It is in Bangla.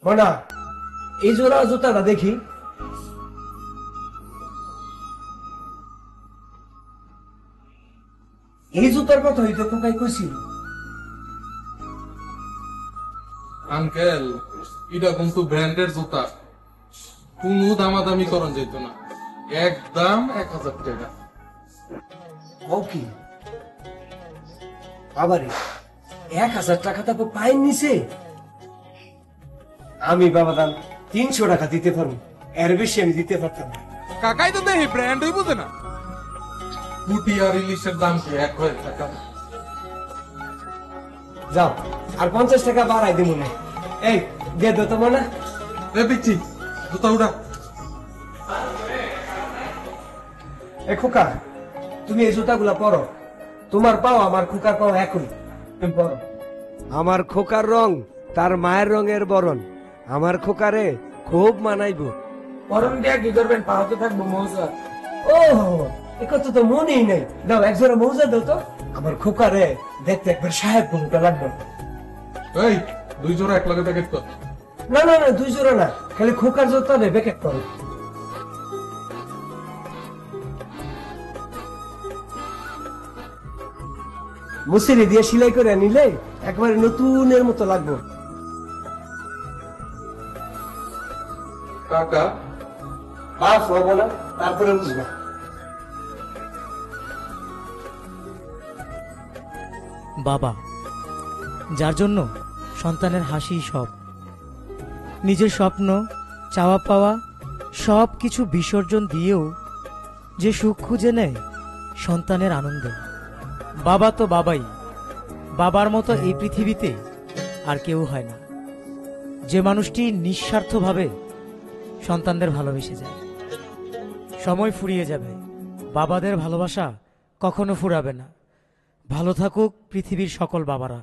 মনা, এই জোড়া জুতাটা দেখি। এই জুতার কথা হইতো কোথায় কইছিল? আঙ্কেল, এটা কিন্তু ব্র্যান্ডের জুতা, কোনো দামাদামি করন যেত না, একদম 1000 টাকা। কি বাবারে, 1000 টাকা তো পাইন নিছে। আমি বাবা দাম 300 টাকা দিতে পারবো, এর বেশি আমি দিতে পারতাম না। কাকাই তো দেখি ব্র্যান্ডই বুঝে না। পুটি আর ইলিশের দাম কি 1000 টাকা? যাও, আর 50 টাকা বাড়াই দিব না। এই দে দো তো মনে। দিচ্ছি, জুতা উঠা। এ খোকা, তুমি এই জুতাগুলা পরো। তোমার পাও আমার খোকার পাও একই, তুমি পরো। আমার খোকার রং তার মায়ের রঙের বরণ, আমার খোকারে খুব মানাইবো। পরন দিয়া কি করবেন? পাহাড়তে থাকবো মৌজা। ও এ কথা তো মনেই নেই। দাও একজোড়া মৌজা দাও তো, আমার খোকারে দেখতে একবার সাহেব ভূমিকা লাগবে। এই 2 জোড়া এক লগে প্যাকেট কর। না না না, 2 জোড়া না, খালি খোকার জুতা নেবে প্যাকেট করো। মুসিরি দিয়ে সেলাই করে নিলে একবারে নতুনের মতো লাগবে। কাকা, বাস হবো না, তারপরে বুঝবা। বাবা, যার জন্য সন্তানের হাসি সব, নিজের স্বপ্ন চাওয়া পাওয়া সব কিছু বিসর্জন দিয়েও যে সুখ খুঁজে নেয় সন্তানের আনন্দে। বাবা তো বাবাই, বাবার মতো এই পৃথিবীতে আর কেউ হয় না। যে মানুষটি নিঃস্বার্থভাবে সন্তানদের ভালোবেসে যায়। সময় ফুরিয়ে যাবে, বাবাদের ভালোবাসা কখনো ফুরাবে না। ভালো থাকুক পৃথিবীর সকল বাবারা।